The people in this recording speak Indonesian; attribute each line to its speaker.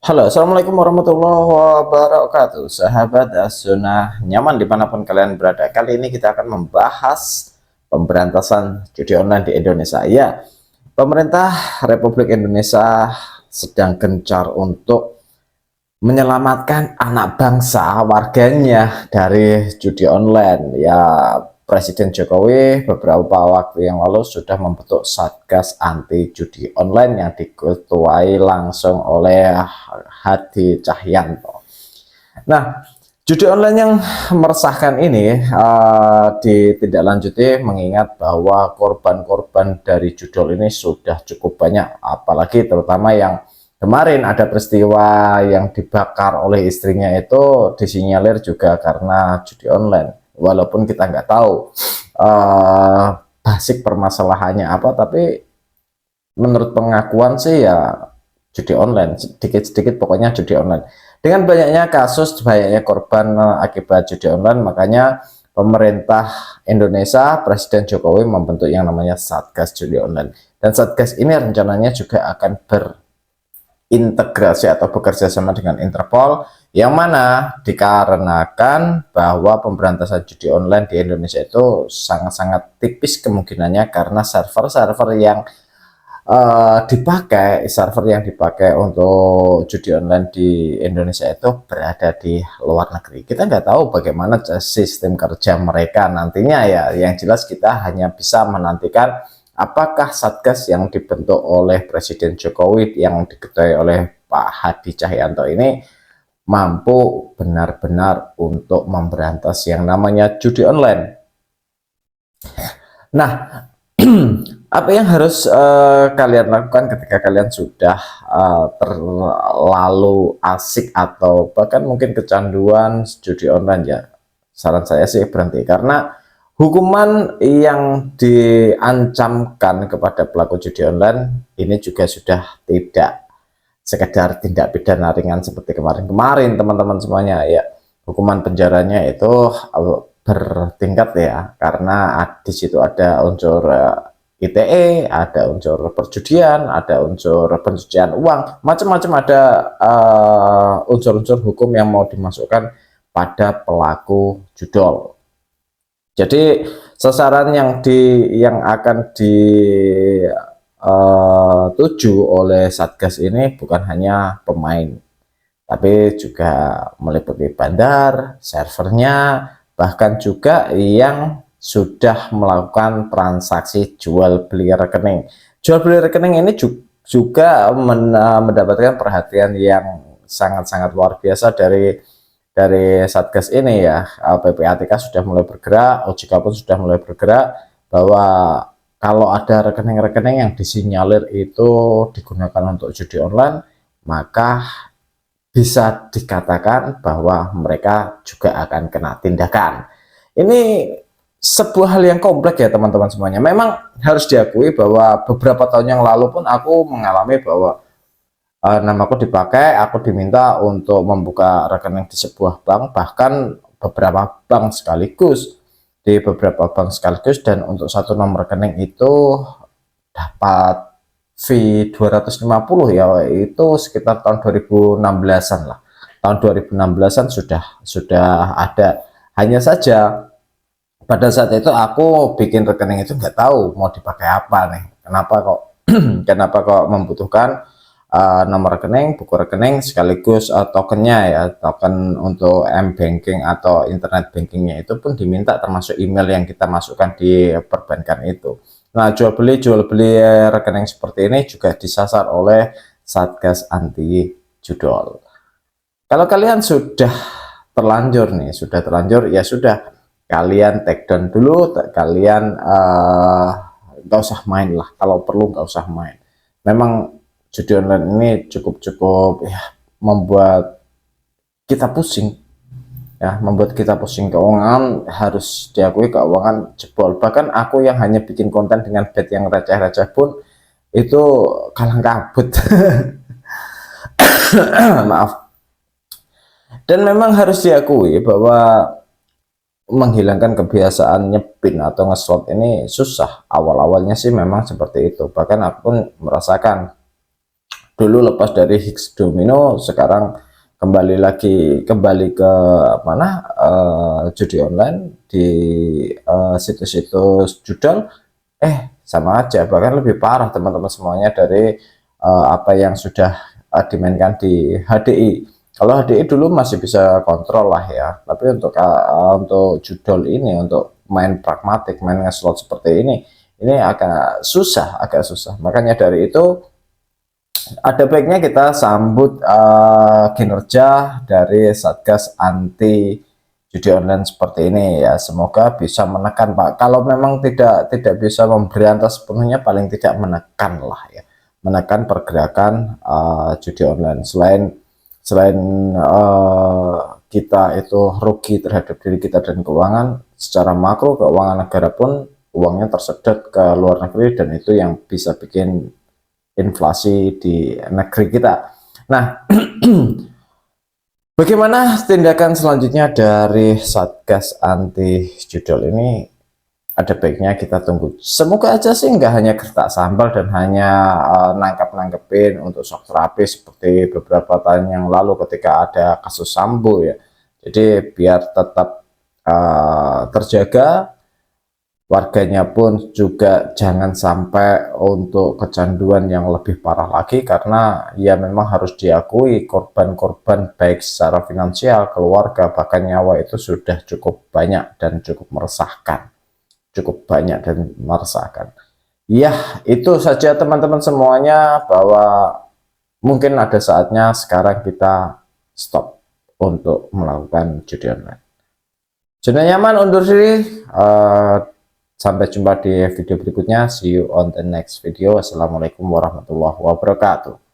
Speaker 1: Halo, assalamualaikum warahmatullahi wabarakatuh. Sahabat As-Sunnah nyaman dimanapun kalian berada. Kali ini kita akan membahas pemberantasan judi online di Indonesia. Ya, pemerintah Republik Indonesia sedang gencar untuk menyelamatkan anak bangsa warganya dari judi online. Ya, Presiden Jokowi beberapa waktu yang lalu sudah membentuk Satgas anti judi online yang diketuai langsung oleh Hadi Cahyanto. Nah, judi online yang meresahkan ini ditindaklanjuti mengingat bahwa korban-korban dari judul ini sudah cukup banyak, apalagi terutama yang kemarin ada peristiwa yang dibakar oleh istrinya itu disinyalir juga karena judi online. Walaupun kita nggak tahu basic permasalahannya apa, tapi menurut pengakuan sih ya judi online, sedikit-sedikit pokoknya judi online. Dengan banyaknya kasus, banyaknya korban akibat judi online, makanya pemerintah Indonesia, Presiden Jokowi membentuk yang namanya Satgas Judi Online. Dan Satgas ini rencananya juga akan berintegrasi atau bekerja sama dengan Interpol, yang mana dikarenakan bahwa pemberantasan judi online di Indonesia itu sangat-sangat tipis kemungkinannya karena server-server yang server yang dipakai untuk judi online di Indonesia itu berada di luar negeri. Kita nggak tahu bagaimana sistem kerja mereka nantinya ya. Yang jelas kita hanya bisa menantikan apakah Satgas yang dibentuk oleh Presiden Jokowi yang diketuai oleh Pak Hadi Cahyanto ini mampu benar-benar untuk memberantas yang namanya judi online. Nah, apa yang harus kalian lakukan ketika kalian sudah terlalu asik atau bahkan mungkin kecanduan judi online? Ya, saran saya sih berhenti, karena hukuman yang diancamkan kepada pelaku judi online ini juga sudah tidak sekedar tindak pidana ringan seperti kemarin-kemarin teman-teman semuanya ya. Hukuman penjaranya itu bertingkat ya, karena di situ ada unsur ITE, ada unsur perjudian, ada unsur pencucian uang, macam-macam ada unsur-unsur hukum yang mau dimasukkan pada pelaku judol. Jadi sasaran yang akan dituju oleh Satgas ini bukan hanya pemain, tapi juga meliputi bandar, servernya, bahkan juga yang sudah melakukan transaksi jual beli rekening. Jual beli rekening ini juga mendapatkan perhatian yang sangat-sangat luar biasa dari Satgas ini ya. PPATK sudah mulai bergerak, OJK pun sudah mulai bergerak, bahwa kalau ada rekening-rekening yang disinyalir itu digunakan untuk judi online, maka bisa dikatakan bahwa mereka juga akan kena tindakan. Ini sebuah hal yang kompleks ya teman-teman semuanya. Memang harus diakui bahwa beberapa tahun yang lalu pun aku mengalami bahwa namaku dipakai, aku diminta untuk membuka rekening di sebuah bank, bahkan beberapa bank sekaligus, dan untuk satu nomor rekening itu dapat fee 250 ya, itu sekitar tahun 2016-an lah. Tahun 2016-an sudah ada. Hanya saja pada saat itu aku bikin rekening itu nggak tahu mau dipakai apa nih. Kenapa kok membutuhkan nomor rekening, buku rekening sekaligus tokennya ya, token untuk m-banking atau internet bankingnya itu pun diminta, termasuk email yang kita masukkan di perbankan itu. Nah, jual beli rekening seperti ini juga disasar oleh Satgas anti judol. Kalau kalian sudah terlanjur ya sudah, kalian take down dulu, kalian nggak usah main lah, kalau perlu nggak usah main. Memang judi online ini cukup ya membuat kita pusing ya, keuangan harus diakui, keuangan jebol. Bahkan aku yang hanya bikin konten dengan bet yang receh-receh pun itu kalang kabut. Maaf. Dan memang harus diakui bahwa menghilangkan kebiasaan nyepin atau ngeslot ini susah. Awal-awalnya sih memang seperti itu, bahkan aku pun merasakan Dulu lepas dari Higgs Domino, sekarang kembali ke mana, judi online di situs judol. Sama aja, bahkan lebih parah teman-teman semuanya dari apa yang sudah dimainkan di HDI. Kalau HDI dulu masih bisa kontrol lah ya, tapi untuk judol ini, untuk main pragmatik, main nge-slot seperti ini agak susah. Makanya dari itu ada baiknya kita sambut kinerja dari Satgas anti judi online seperti ini ya. Semoga bisa menekan, Pak. Kalau memang tidak bisa memberantas sepenuhnya, paling tidak menekan lah ya, menekan pergerakan judi online. Selain kita itu rugi terhadap diri kita dan keuangan, secara makro keuangan negara pun uangnya tersedot ke luar negeri, dan itu yang bisa bikin inflasi di negeri kita. Nah, bagaimana tindakan selanjutnya dari Satgas anti judol ini? Ada baiknya kita tunggu. Semoga aja sih nggak hanya gertak sambal dan hanya nangkep-nangkepin untuk shock terapi seperti beberapa tahun yang lalu ketika ada kasus Sambo ya. Jadi biar tetap terjaga, warganya pun juga jangan sampai untuk kecanduan yang lebih parah lagi, karena ya memang harus diakui korban-korban baik secara finansial, keluarga, bahkan nyawa itu sudah cukup banyak dan cukup meresahkan. Ya, itu saja teman-teman semuanya, bahwa mungkin ada saatnya sekarang kita stop untuk melakukan judi online. Zona nyaman undur diri. Sampai jumpa di video berikutnya. See you on the next video. Wassalamualaikum warahmatullahi wabarakatuh.